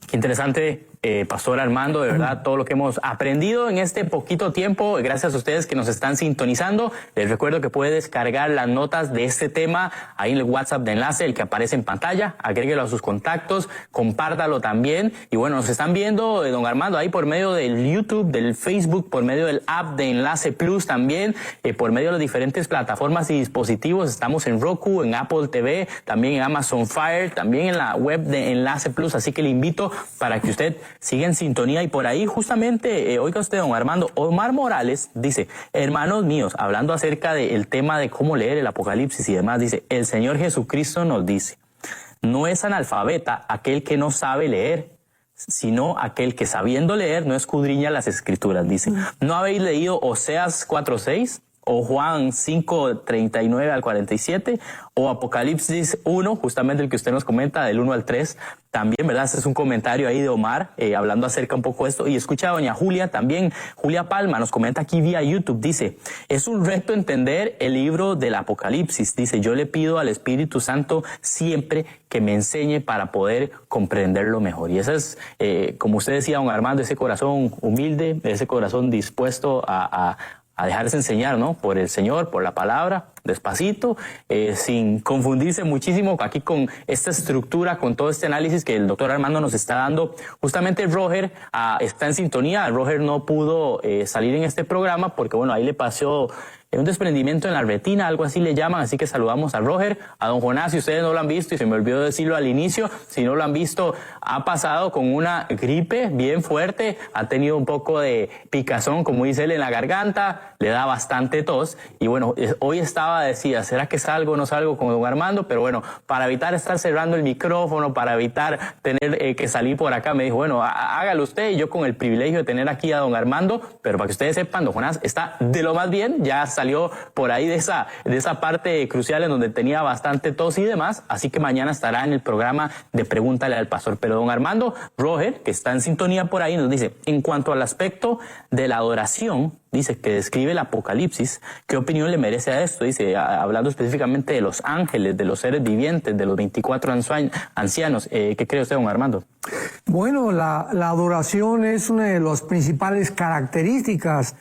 Qué interesante, Pastor Armando, de verdad, todo lo que hemos aprendido en este poquito tiempo, gracias a ustedes que nos están sintonizando. Les recuerdo que puede descargar las notas de este tema ahí en el WhatsApp de Enlace, el que aparece en pantalla, agréguelo a sus contactos, compártalo también. Y bueno, nos están viendo, don Armando, ahí por medio del YouTube, del Facebook, por medio del app de Enlace Plus también, por medio de las diferentes plataformas y dispositivos. Estamos en Roku, en Apple TV, también en Amazon Fire, también en la web de Enlace Plus, así que le invito para que usted siga en sintonía. Y por ahí justamente, oiga usted, don Armando, Omar Morales dice: hermanos míos, hablando acerca del tema de cómo leer el Apocalipsis y demás, dice: el Señor Jesucristo nos dice, no es analfabeta aquel que no sabe leer, sino aquel que sabiendo leer no escudriña las Escrituras. Dice, ¿no habéis leído Oseas 4:6? O Juan 5:39 al 47, o Apocalipsis 1, justamente el que usted nos comenta, del 1 al 3, también, ¿verdad? Este es un comentario ahí de Omar, hablando acerca un poco de esto. Y escucha a doña Julia también, Julia Palma, nos comenta aquí vía YouTube, dice: es un reto entender el libro del Apocalipsis. Dice, yo le pido al Espíritu Santo siempre que me enseñe para poder comprenderlo mejor. Y ese es, como usted decía, don Armando, ese corazón humilde, ese corazón dispuesto a dejarse enseñar, ¿no? Por el Señor, por la palabra, despacito, sin confundirse muchísimo aquí con esta estructura, con todo este análisis que el doctor Armando nos está dando. Justamente Roger está en sintonía. Roger no pudo salir en este programa porque, bueno, ahí le pasó un desprendimiento en la retina, algo así le llaman, así que saludamos a Roger, a don Jonás, si ustedes no lo han visto, y se me olvidó decirlo al inicio, si no lo han visto, ha pasado con una gripe bien fuerte, ha tenido un poco de picazón, como dice él, en la garganta, le da bastante tos, y bueno, hoy decía, ¿será que salgo o no salgo con don Armando? Pero bueno, para evitar estar cerrando el micrófono, para evitar tener que salir por acá, me dijo, bueno, hágalo usted, y yo con el privilegio de tener aquí a don Armando, pero para que ustedes sepan, don Jonás está de lo más bien, ya salió por ahí de esa parte crucial en donde tenía bastante tos y demás, así que mañana estará en el programa de Pregúntale al Pastor. Pero don Armando, Roger, que está en sintonía por ahí, nos dice, en cuanto al aspecto de la adoración, dice que describe el Apocalipsis, ¿qué opinión le merece a esto? Dice, hablando específicamente de los ángeles, de los seres vivientes, de los 24 ancianos, ¿qué cree usted, don Armando? Bueno, la adoración es una de las principales características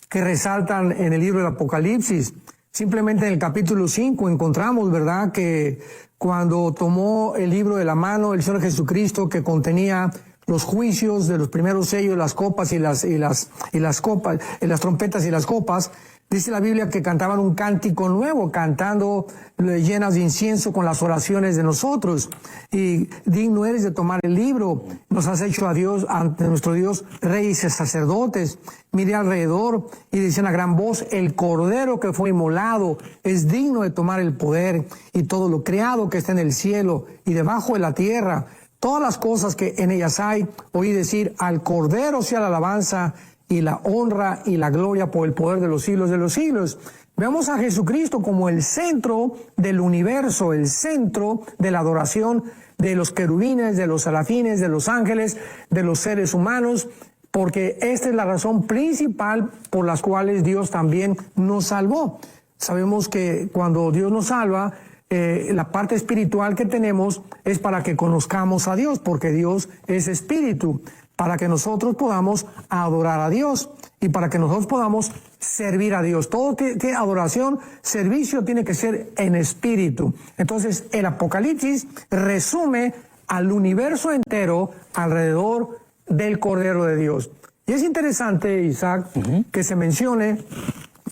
que resaltan en el libro del Apocalipsis. Simplemente en el capítulo 5 encontramos, ¿verdad?, que cuando tomó el libro de la mano el Señor Jesucristo, que contenía los juicios de los primeros sellos, las copas y las copas, las trompetas y las copas, dice la Biblia que cantaban un cántico nuevo, cantando llenas de incienso con las oraciones de nosotros. Y digno eres de tomar el libro. Nos has hecho a Dios, ante nuestro Dios, reyes y sacerdotes. Miré alrededor y decían a gran voz, el Cordero que fue inmolado es digno de tomar el poder y todo lo creado que está en el cielo y debajo de la tierra. Todas las cosas que en ellas hay, oí decir, al Cordero sea la alabanza y la honra y la gloria por el poder de los siglos de los siglos. Veamos a Jesucristo como el centro del universo, el centro de la adoración de los querubines, de los serafines, de los ángeles, de los seres humanos, porque esta es la razón principal por las cuales Dios también nos salvó. Sabemos que cuando Dios nos salva, la parte espiritual que tenemos es para que conozcamos a Dios, porque Dios es espíritu, para que nosotros podamos adorar a Dios y para que nosotros podamos servir a Dios. Todo que adoración, servicio tiene que ser en espíritu. Entonces, el Apocalipsis resume al universo entero alrededor del Cordero de Dios. Y es interesante, Isaac, que se mencione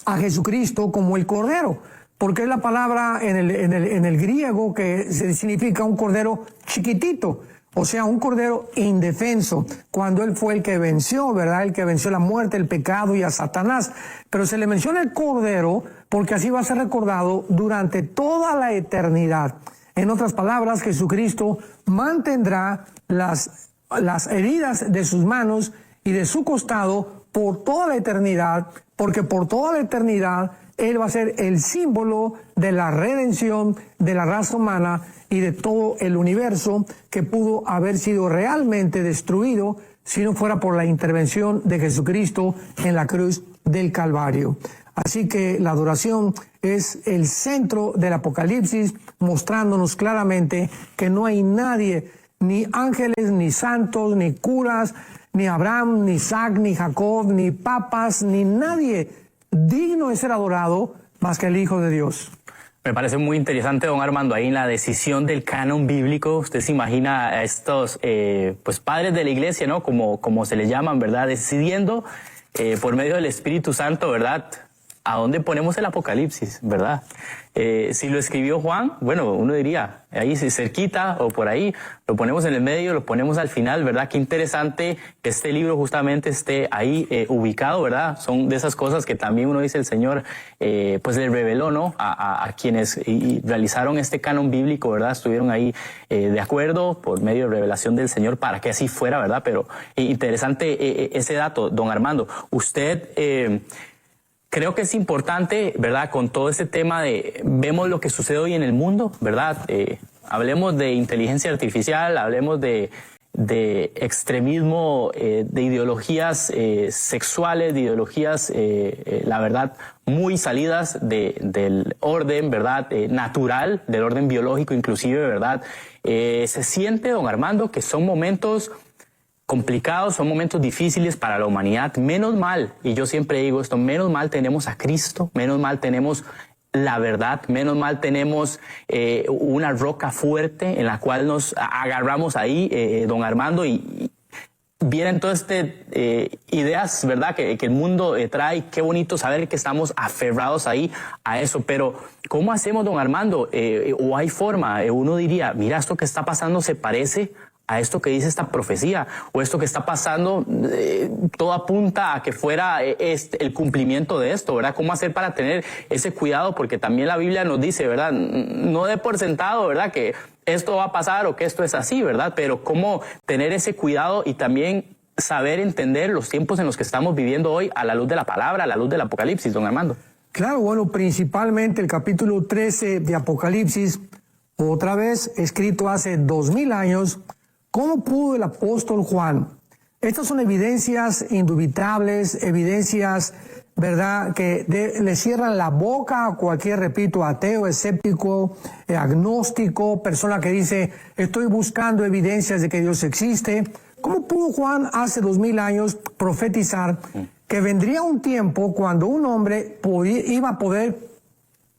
a Jesucristo como el Cordero, porque es la palabra en el griego que significa un cordero chiquitito, o sea, un cordero indefenso, cuando él fue el que venció, ¿verdad? El que venció la muerte, el pecado y a Satanás. Pero se le menciona el cordero porque así va a ser recordado durante toda la eternidad. En otras palabras, Jesucristo mantendrá las heridas de sus manos y de su costado por toda la eternidad, porque por toda la eternidad Él va a ser el símbolo de la redención de la raza humana y de todo el universo que pudo haber sido realmente destruido si no fuera por la intervención de Jesucristo en la cruz del Calvario. Así que la adoración es el centro del Apocalipsis, mostrándonos claramente que no hay nadie, ni ángeles, ni santos, ni curas, ni Abraham, ni Isaac, ni Jacob, ni papas, ni nadie digno de ser adorado más que el Hijo de Dios. Me parece muy interesante, don Armando, ahí en la decisión del canon bíblico. Usted se imagina a estos pues padres de la iglesia, ¿no? Como se les llaman, ¿verdad? Decidiendo por medio del Espíritu Santo, ¿verdad? ¿A dónde ponemos el Apocalipsis, verdad? Si lo escribió Juan, bueno, uno diría, ahí cerquita o por ahí, lo ponemos en el medio, lo ponemos al final, ¿verdad? Qué interesante que este libro justamente esté ahí ubicado, ¿verdad? Son de esas cosas que también uno dice el Señor, pues le reveló, ¿no? A quienes realizaron este canon bíblico, ¿verdad? Estuvieron ahí de acuerdo por medio de revelación del Señor para que así fuera, ¿verdad? Pero interesante ese dato, don Armando. Usted... creo que es importante, ¿verdad? Con todo ese tema vemos lo que sucede hoy en el mundo, ¿verdad? Hablemos de inteligencia artificial, hablemos de extremismo, de ideologías sexuales, de ideologías, la verdad, muy salidas del orden, ¿verdad? Natural, del orden biológico inclusive, ¿verdad? Se siente, don Armando, que son momentos complicados, son momentos difíciles para la humanidad. Menos mal, y yo siempre digo esto, menos mal tenemos a Cristo, menos mal tenemos la verdad. Menos mal tenemos una roca fuerte en la cual nos agarramos ahí, don Armando, y vienen todas ideas, ¿verdad?, que el mundo trae. Qué bonito saber que estamos aferrados ahí a eso. Pero, ¿cómo hacemos, don Armando? ¿O hay forma? Uno diría, mira, esto que está pasando se parece a esto que dice esta profecía, o esto que está pasando, todo apunta a que fuera el cumplimiento de esto, ¿verdad? ¿Cómo hacer para tener ese cuidado? Porque también la Biblia nos dice, ¿verdad? No dé por sentado, ¿verdad?, que esto va a pasar o que esto es así, ¿verdad? Pero cómo tener ese cuidado y también saber entender los tiempos en los que estamos viviendo hoy a la luz de la palabra, a la luz del Apocalipsis, don Armando. Claro, bueno, principalmente el capítulo 13 de Apocalipsis, otra vez escrito hace 2000 años, ¿cómo pudo el apóstol Juan? Estas son evidencias indubitables, evidencias, ¿verdad?, que le cierran la boca a cualquier, repito, ateo, escéptico, agnóstico, persona que dice, estoy buscando evidencias de que Dios existe. ¿Cómo pudo Juan hace 2000 años profetizar que vendría un tiempo cuando un hombre iba a poder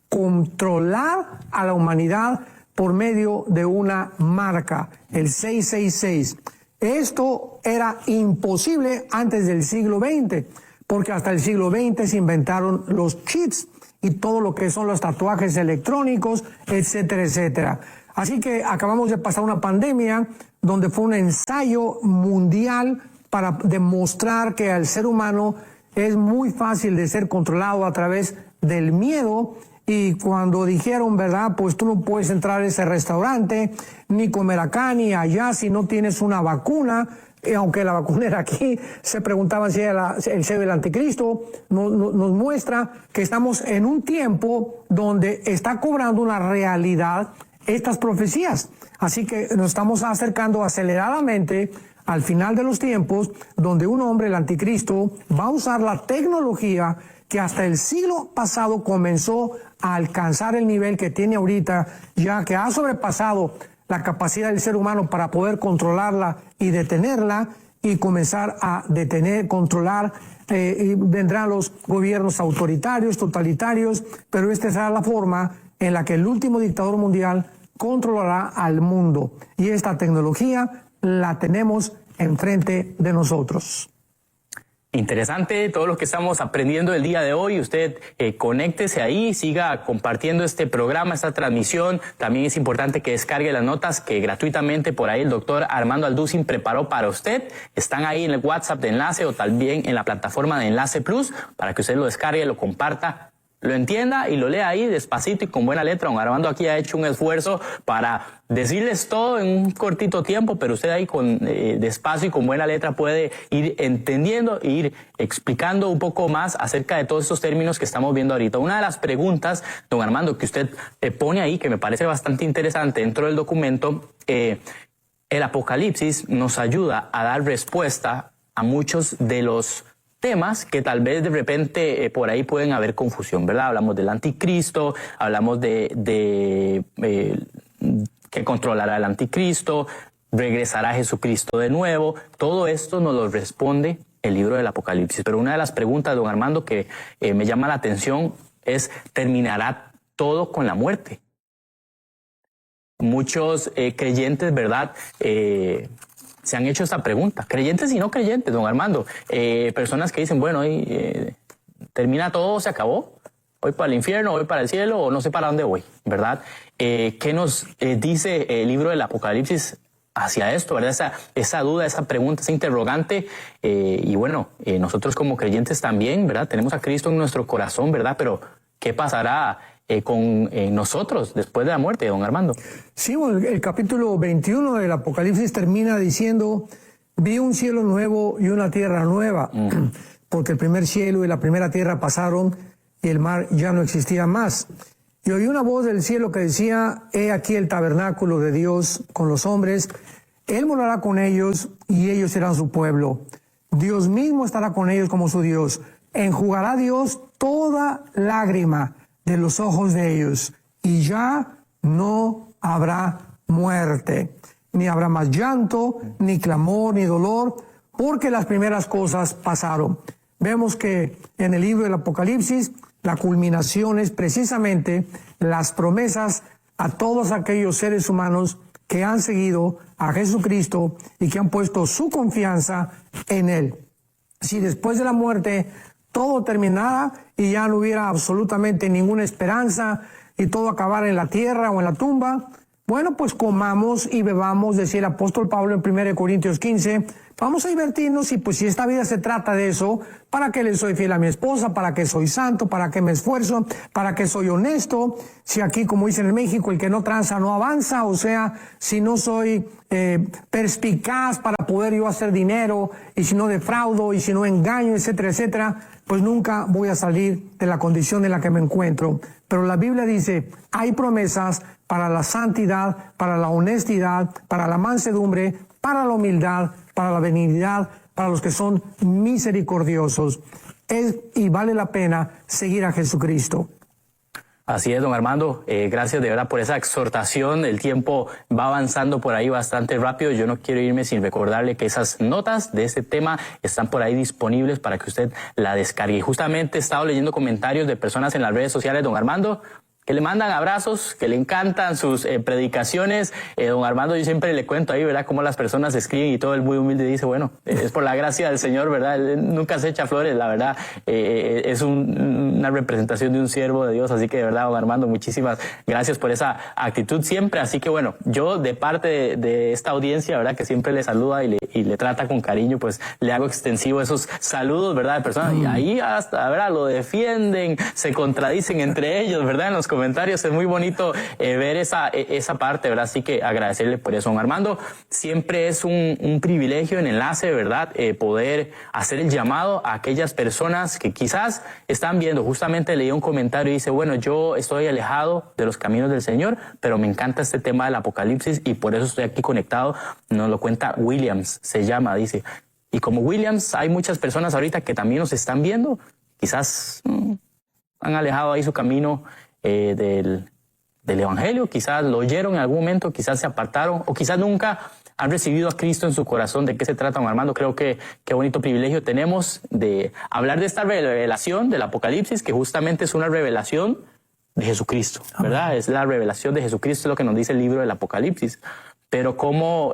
controlar a la humanidad por medio de una marca, el 666? Esto era imposible antes del siglo XX, porque hasta el siglo XX se inventaron los chips y todo lo que son los tatuajes electrónicos, etcétera, etcétera. Así que acabamos de pasar una pandemia donde fue un ensayo mundial para demostrar que al ser humano es muy fácil de ser controlado a través del miedo. Y cuando dijeron, ¿verdad?, pues tú no puedes entrar a ese restaurante, ni comer acá, ni allá, si no tienes una vacuna, aunque la vacuna era aquí, se preguntaban si era el sello del anticristo, nos muestra que estamos en un tiempo donde está cobrando una realidad estas profecías. Así que nos estamos acercando aceleradamente al final de los tiempos, donde un hombre, el anticristo, va a usar la tecnología que hasta el siglo pasado comenzó a alcanzar el nivel que tiene ahorita, ya que ha sobrepasado la capacidad del ser humano para poder controlarla y detenerla, y comenzar a detener, controlar, y vendrán los gobiernos autoritarios, totalitarios, pero esta será la forma en la que el último dictador mundial controlará al mundo. Y esta tecnología la tenemos enfrente de nosotros. Interesante todo lo que estamos aprendiendo el día de hoy. Usted conéctese ahí, siga compartiendo este programa, esta transmisión. También es importante que descargue las notas que gratuitamente por ahí el doctor Armando Alducin preparó para usted. Están ahí en el WhatsApp de Enlace o también en la plataforma de Enlace Plus para que usted lo descargue, lo comparta, lo entienda y lo lea ahí despacito y con buena letra. Don Armando aquí ha hecho un esfuerzo para decirles todo en un cortito tiempo, pero usted ahí con despacio y con buena letra puede ir entendiendo e ir explicando un poco más acerca de todos estos términos que estamos viendo ahorita. Una de las preguntas, don Armando, que usted pone ahí, que me parece bastante interesante dentro del documento, el Apocalipsis nos ayuda a dar respuesta a muchos de los temas que tal vez de repente por ahí pueden haber confusión, ¿verdad? Hablamos del anticristo, hablamos de que controlará el anticristo, regresará Jesucristo de nuevo. Todo esto nos lo responde el libro del Apocalipsis. Pero una de las preguntas, don Armando, que me llama la atención es, ¿terminará todo con la muerte? Muchos creyentes, ¿verdad?, se han hecho esta pregunta, creyentes y no creyentes, don Armando, personas que dicen, bueno, termina todo, se acabó, voy para el infierno, voy para el cielo, o no sé para dónde voy, ¿verdad? ¿Qué nos dice el libro del Apocalipsis hacia esto, verdad? Esa duda, esa pregunta, esa interrogante, y bueno, nosotros como creyentes también, ¿verdad? Tenemos a Cristo en nuestro corazón, ¿verdad? Pero, ¿qué pasará con nosotros después de la muerte, don Armando? Sí, bueno, el capítulo 21 del Apocalipsis termina diciendo, vi un cielo nuevo y una tierra nueva, porque el primer cielo y la primera tierra pasaron y el mar ya no existía más. Y oí una voz del cielo que decía, he aquí el tabernáculo de Dios con los hombres, Él morará con ellos y ellos serán su pueblo. Dios mismo estará con ellos como su Dios. Enjugará Dios toda lágrima de los ojos de ellos, y ya no habrá muerte, ni habrá más llanto, ni clamor, ni dolor, porque las primeras cosas pasaron. Vemos que en el libro del Apocalipsis la culminación es precisamente las promesas a todos aquellos seres humanos que han seguido a Jesucristo y que han puesto su confianza en Él. Si después de la muerte todo terminara y ya no hubiera absolutamente ninguna esperanza y todo acabara en la tierra o en la tumba, bueno, pues comamos y bebamos, decía el apóstol Pablo en 1 Corintios 15, vamos a divertirnos y pues si esta vida se trata de eso, ¿para qué le soy fiel a mi esposa? ¿Para qué soy santo? ¿Para qué me esfuerzo? ¿Para qué soy honesto? Si aquí, como dicen en México, el que no tranza no avanza, o sea, si no soy perspicaz para poder yo hacer dinero, y si no defraudo, y si no engaño, etcétera, etcétera, pues nunca voy a salir de la condición en la que me encuentro. Pero la Biblia dice, hay promesas para la santidad, para la honestidad, para la mansedumbre, para la humildad, para la benignidad, para los que son misericordiosos. Y vale la pena seguir a Jesucristo. Así es, don Armando. Gracias de verdad por esa exhortación. El tiempo va avanzando por ahí bastante rápido. Yo no quiero irme sin recordarle que esas notas de este tema están por ahí disponibles para que usted la descargue. Justamente he estado leyendo comentarios de personas en las redes sociales, don Armando, que le mandan abrazos, que le encantan sus predicaciones. Don Armando, yo siempre le cuento ahí, ¿verdad?, cómo las personas escriben y todo el muy humilde dice, bueno, es por la gracia del Señor, ¿verdad? Él nunca se echa flores, la verdad. Es una representación de un siervo de Dios, así que de verdad, don Armando, muchísimas gracias por esa actitud siempre. Así que bueno, yo de parte de esta audiencia, ¿verdad?, que siempre le saluda y le trata con cariño, pues le hago extensivo esos saludos, ¿verdad?, de personas. Y ahí hasta, ¿verdad?, lo defienden, se contradicen entre ellos, ¿verdad?, en los comentarios. Es muy bonito ver esa parte, ¿verdad? Así que agradecerle por eso, don Armando. Siempre es un privilegio en Enlace, ¿verdad?, poder hacer el llamado a aquellas personas que quizás están viendo. Justamente leí un comentario y dice, bueno, yo estoy alejado de los caminos del Señor, pero me encanta este tema del Apocalipsis y por eso estoy aquí conectado. Nos lo cuenta Williams, se llama, dice. Y como Williams, hay muchas personas ahorita que también nos están viendo, quizás han alejado ahí su camino del Evangelio, quizás lo oyeron en algún momento, quizás se apartaron o quizás nunca han recibido a Cristo en su corazón. ¿De qué se trata, don Armando? Creo que qué bonito privilegio tenemos de hablar de esta revelación del Apocalipsis, que justamente es una revelación de Jesucristo, ¿verdad? Amén. Es la revelación de Jesucristo, es lo que nos dice el libro del Apocalipsis. Pero cómo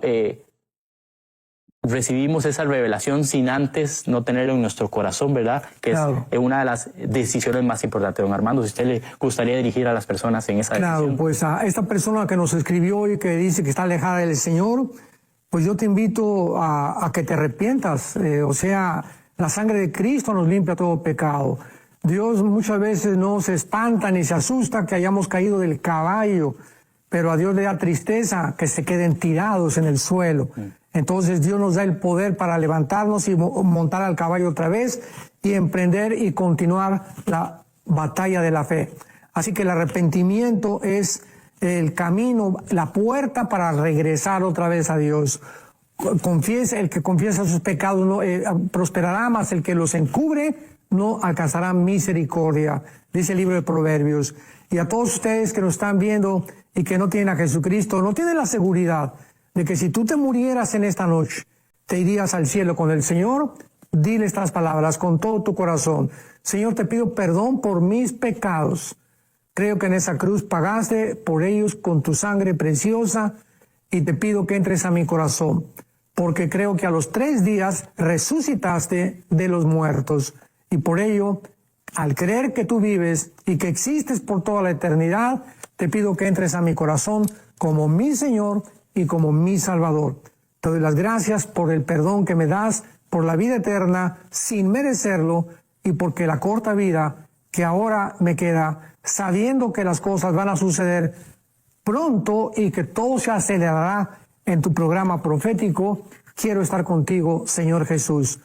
recibimos esa revelación sin antes no tenerlo en nuestro corazón, ¿verdad? Que claro, es una de las decisiones más importantes, don Armando. Si usted le gustaría dirigir a las personas en esa decisión. Claro, pues a esta persona que nos escribió y que dice que está alejada del Señor, pues yo te invito a que te arrepientas. O sea, la sangre de Cristo nos limpia todo pecado. Dios muchas veces no se espanta ni se asusta que hayamos caído del caballo, pero a Dios le da tristeza que se queden tirados en el suelo. Entonces Dios nos da el poder para levantarnos y montar al caballo otra vez y emprender y continuar la batalla de la fe. Así que el arrepentimiento es el camino, la puerta para regresar otra vez a Dios. El que confiesa sus pecados no prosperará, mas el que los encubre no alcanzará misericordia, dice el libro de Proverbios. Y a todos ustedes que nos están viendo y que no tienen a Jesucristo, no tienen la seguridad de que si tú te murieras en esta noche, te irías al cielo con el Señor. Dile estas palabras con todo tu corazón. Señor, te pido perdón por mis pecados. Creo que en esa cruz pagaste por ellos con tu sangre preciosa y te pido que entres a mi corazón, porque creo que a los 3 días resucitaste de los muertos y por ello, al creer que tú vives y que existes por toda la eternidad, te pido que entres a mi corazón como mi Señor y como mi Salvador. Te doy las gracias por el perdón que me das, por la vida eterna sin merecerlo y porque la corta vida que ahora me queda, sabiendo que las cosas van a suceder pronto y que todo se acelerará en tu programa profético, quiero estar contigo, Señor Jesús.